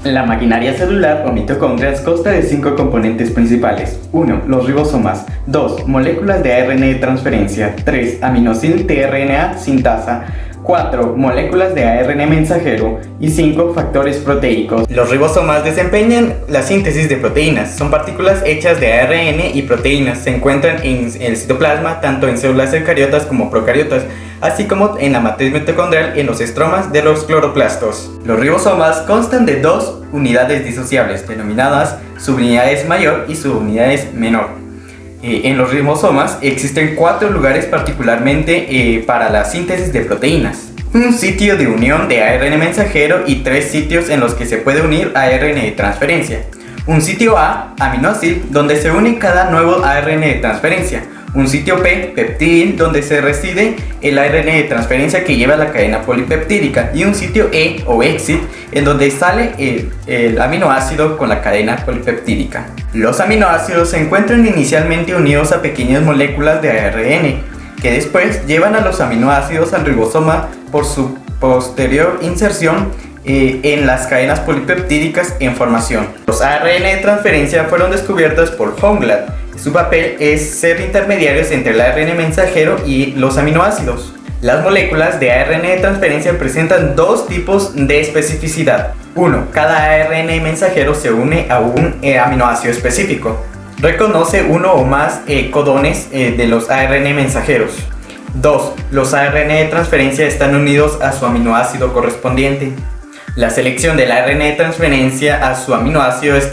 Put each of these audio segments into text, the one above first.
La maquinaria celular o mitocondrias consta de 5 componentes principales. 1. Los ribosomas. 2. Moléculas de ARN de transferencia. 3. Aminosil tRNA sintasa. 4. Moléculas de ARN mensajero. Y 5. Factores proteicos. Los ribosomas desempeñan la síntesis de proteínas. Son partículas hechas de ARN y proteínas. Se encuentran en el citoplasma, tanto en células eucariotas como procariotas, así como en la matriz mitocondrial y en los estromas de los cloroplastos. Los ribosomas constan de 2 unidades disociables, denominadas subunidades mayor y subunidades menor. En los ribosomas existen 4 lugares particularmente para la síntesis de proteínas. Un sitio de unión de ARN mensajero y 3 sitios en los que se puede unir ARN de transferencia. Un sitio A, aminoácido, donde se une cada nuevo ARN de transferencia. Un sitio P, peptidil, donde se reside el ARN de transferencia que lleva la cadena polipeptídica. Y un sitio E o exit, en donde sale el aminoácido con la cadena polipeptídica. Los aminoácidos se encuentran inicialmente unidos a pequeñas moléculas de ARN, que después llevan a los aminoácidos al ribosoma por su posterior inserción en las cadenas polipeptídicas en formación. Los ARN de transferencia fueron descubiertos por Jungwirth. Su papel es ser intermediarios entre el ARN mensajero y los aminoácidos. Las moléculas de ARN de transferencia presentan 2 tipos de especificidad. 1. Cada ARN mensajero se une a un aminoácido específico. Reconoce uno o más codones de los ARN mensajeros. 2. Los ARN de transferencia están unidos a su aminoácido correspondiente. La selección del ARN de transferencia a su aminoácido es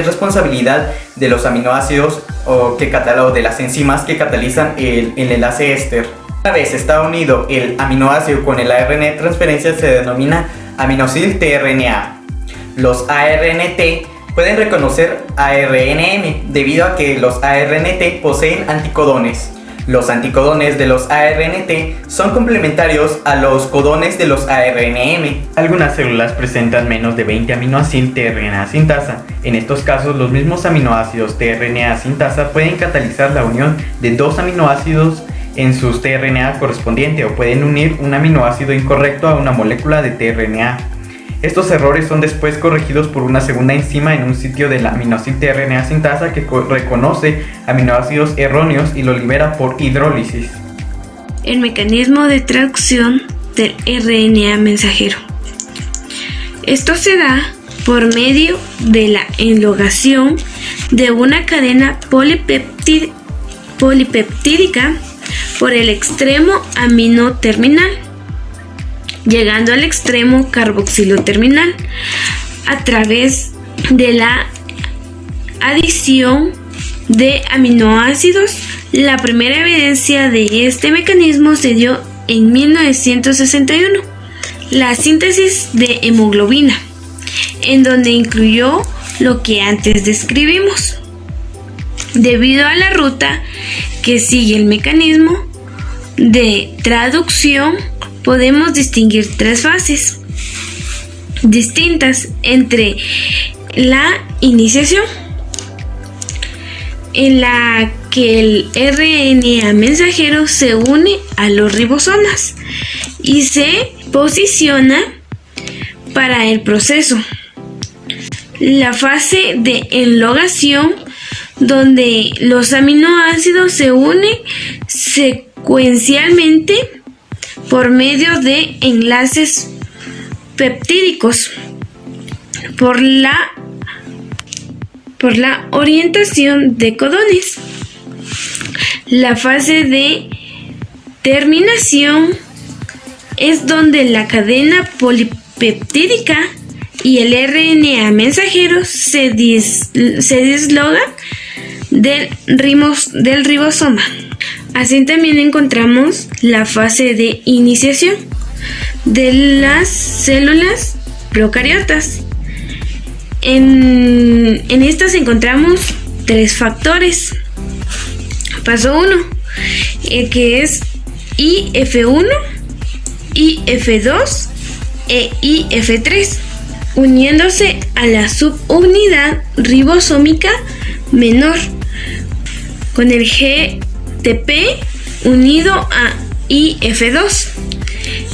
responsabilidad de los aminoácidos o de las enzimas que catalizan el enlace éster. Una vez está unido el aminoácido con el ARN de transferencia, se denomina aminosil tRNA. Los ARNT pueden reconocer ARNM debido a que los ARNT poseen anticodones. Los anticodones de los ARNT son complementarios a los codones de los ARNM. Algunas células presentan menos de 20 aminoácidos tRNA sintasa. En estos casos, los mismos aminoácidos tRNA sintasa pueden catalizar la unión de 2 aminoácidos en sus tRNA correspondiente o pueden unir un aminoácido incorrecto a una molécula de tRNA. Estos errores son después corregidos por una segunda enzima en un sitio de la aminoácido tRNA sintasa que reconoce aminoácidos erróneos y lo libera por hidrólisis. El mecanismo de traducción del RNA mensajero. Esto se da por medio de la enlogación de una cadena polipeptídica por el extremo amino terminal, llegando al extremo carboxilo terminal a través de la adición de aminoácidos. La primera evidencia de este mecanismo se dio en 1961, la síntesis de hemoglobina, en donde incluyó lo que antes describimos. Debido a la ruta que sigue el mecanismo de traducción, podemos distinguir 3 fases distintas entre la iniciación, en la que el RNA mensajero se une a los ribosomas y se posiciona para el proceso. La fase de enlogación, donde los aminoácidos se unen secuencialmente por medio de enlaces peptídicos por la orientación de codones. La fase de terminación es donde la cadena polipeptídica y el RNA mensajero se dislogan del ribosoma. Así también encontramos la fase de iniciación de las células procariotas. En estas encontramos 3 factores. Paso 1, que es IF1, IF2 e IF3, uniéndose a la subunidad ribosómica menor, con el GTP unido a IF2.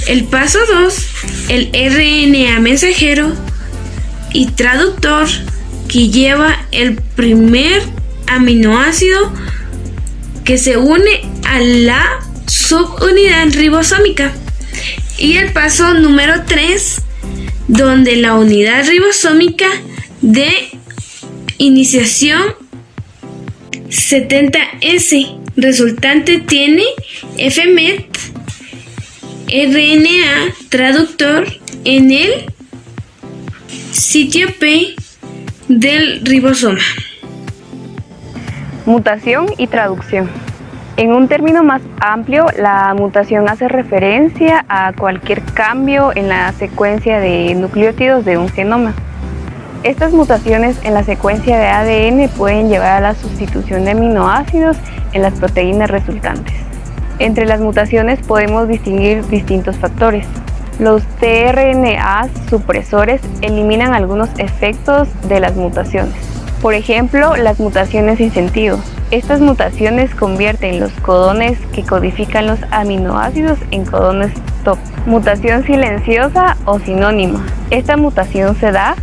El paso 2, el RNA mensajero y traductor que lleva el primer aminoácido que se une a la subunidad ribosómica. Y el paso número 3, donde la unidad ribosómica de iniciación 70S resultante tiene FMET RNA traductor en el sitio P del ribosoma. Mutación y traducción. En un término más amplio, la mutación hace referencia a cualquier cambio en la secuencia de nucleótidos de un genoma. Estas mutaciones en la secuencia de ADN pueden llevar a la sustitución de aminoácidos en las proteínas resultantes. Entre las mutaciones podemos distinguir distintos factores. Los tRNA supresores eliminan algunos efectos de las mutaciones. Por ejemplo, las mutaciones sin sentido. Estas mutaciones convierten los codones que codifican los aminoácidos en codones stop. Mutación silenciosa o sinónima. Esta mutación se da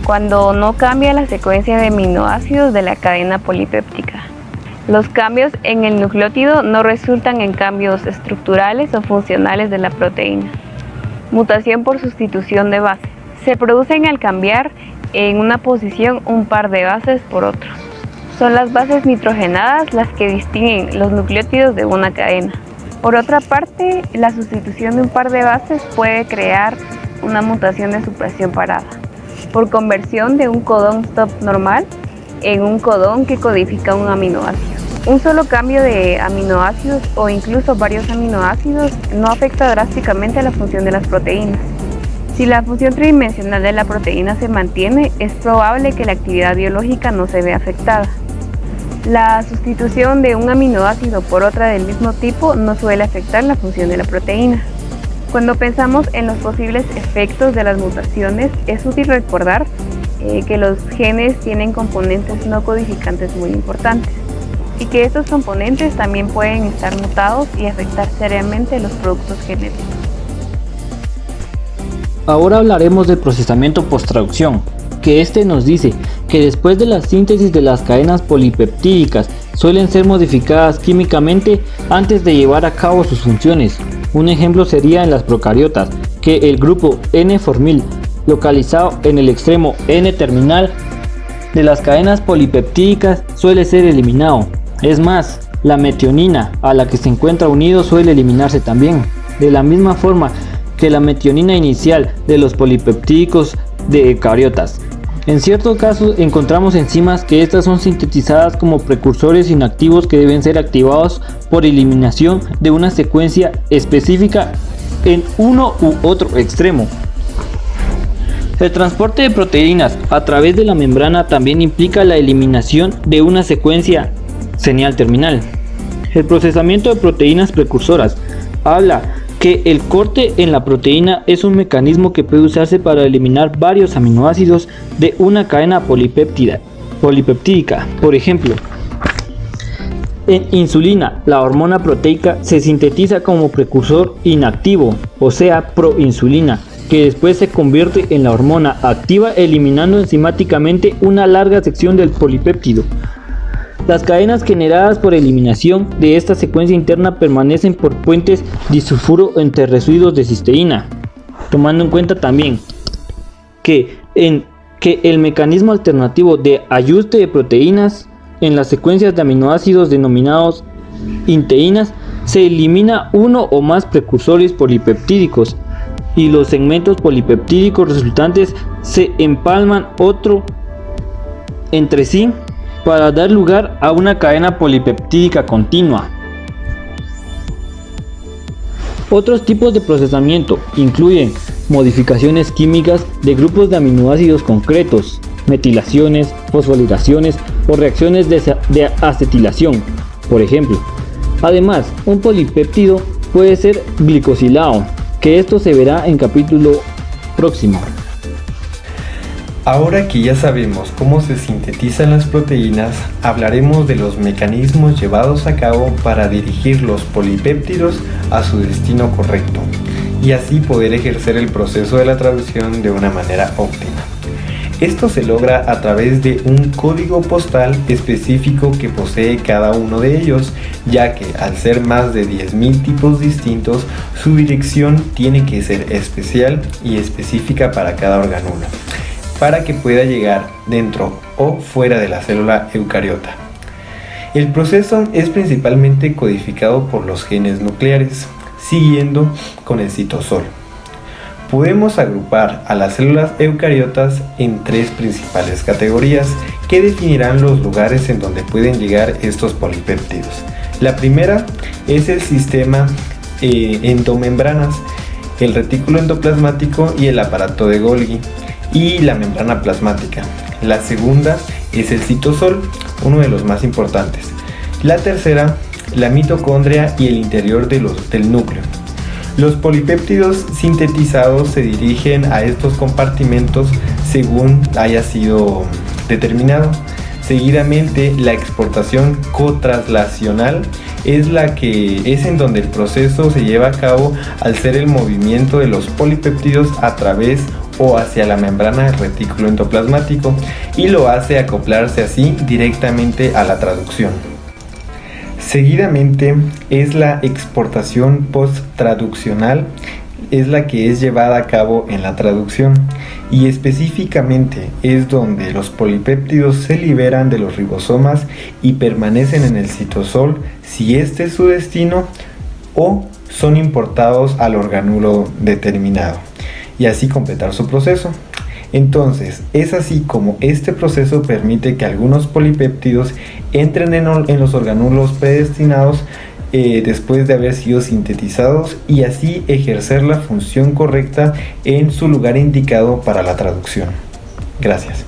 cuando no cambia la secuencia de aminoácidos de la cadena polipéptica. Los cambios en el nucleótido no resultan en cambios estructurales o funcionales de la proteína. Mutación por sustitución de base. Se producen al cambiar en una posición un par de bases por otro. Son las bases nitrogenadas las que distinguen los nucleótidos de una cadena. Por otra parte, la sustitución de un par de bases puede crear una mutación de supresión parada, por conversión de un codón stop normal en un codón que codifica un aminoácido. Un solo cambio de aminoácidos o incluso varios aminoácidos no afecta drásticamente a la función de las proteínas. Si la función tridimensional de la proteína se mantiene, es probable que la actividad biológica no se vea afectada. La sustitución de un aminoácido por otra del mismo tipo no suele afectar la función de la proteína. Cuando pensamos en los posibles efectos de las mutaciones, es útil recordar que los genes tienen componentes no codificantes muy importantes y que estos componentes también pueden estar mutados y afectar seriamente los productos genéticos. Ahora hablaremos del procesamiento post-traducción, que este nos dice que después de la síntesis de las cadenas polipeptídicas suelen ser modificadas químicamente antes de llevar a cabo sus funciones. Un ejemplo sería en las procariotas, que el grupo N-formil, localizado en el extremo N-terminal de las cadenas polipeptídicas, suele ser eliminado. Es más, la metionina a la que se encuentra unido suele eliminarse también, de la misma forma que la metionina inicial de los polipeptídicos de eucariotas. En ciertos casos encontramos enzimas que estas son sintetizadas como precursores inactivos que deben ser activados por eliminación de una secuencia específica en uno u otro extremo. El transporte de proteínas a través de la membrana también implica la eliminación de una secuencia señal terminal. El procesamiento de proteínas precursoras habla que el corte en la proteína es un mecanismo que puede usarse para eliminar varios aminoácidos de una cadena polipeptídica. Por ejemplo, en insulina, la hormona proteica se sintetiza como precursor inactivo, o sea, proinsulina, que después se convierte en la hormona activa eliminando enzimáticamente una larga sección del polipéptido. Las cadenas generadas por eliminación de esta secuencia interna permanecen por puentes disulfuro entre residuos de cisteína, tomando en cuenta también que el mecanismo alternativo de ajuste de proteínas en las secuencias de aminoácidos denominados inteínas se elimina uno o más precursores polipeptídicos y los segmentos polipeptídicos resultantes se empalman otro entre sí para dar lugar a una cadena polipeptídica continua. Otros tipos de procesamiento incluyen modificaciones químicas de grupos de aminoácidos concretos, metilaciones, fosforilaciones o reacciones de acetilación, por ejemplo. Además, un polipéptido puede ser glicosilado, que esto se verá en capítulo próximo. Ahora que ya sabemos cómo se sintetizan las proteínas, hablaremos de los mecanismos llevados a cabo para dirigir los polipéptidos a su destino correcto y así poder ejercer el proceso de la traducción de una manera óptima. Esto se logra a través de un código postal específico que posee cada uno de ellos, ya que al ser más de 10.000 tipos distintos, su dirección tiene que ser especial y específica para cada organulo, para que pueda llegar dentro o fuera de la célula eucariota. El proceso es principalmente codificado por los genes nucleares, siguiendo con el citosol. Podemos agrupar a las células eucariotas en 3 principales categorías que definirán los lugares en donde pueden llegar estos polipéptidos. La primera es el sistema endomembranas, el retículo endoplasmático y el aparato de Golgi, y la membrana plasmática. La segunda es el citosol, uno de los más importantes. La tercera, la mitocondria y el interior del núcleo. Los polipéptidos sintetizados se dirigen a estos compartimentos según haya sido determinado. Seguidamente, la exportación cotraslacional es en donde el proceso se lleva a cabo al ser el movimiento de los polipéptidos a través o hacia la membrana del retículo endoplasmático, y lo hace acoplarse así directamente a la traducción. Seguidamente es la exportación post-traduccional, es la que es llevada a cabo en la traducción, y específicamente es donde los polipéptidos se liberan de los ribosomas y permanecen en el citosol si este es su destino, o son importados al organulo determinado, y así completar su proceso. Entonces, es así como este proceso permite que algunos polipéptidos entren en los organulos predestinados después de haber sido sintetizados, y así ejercer la función correcta en su lugar indicado para la traducción. Gracias.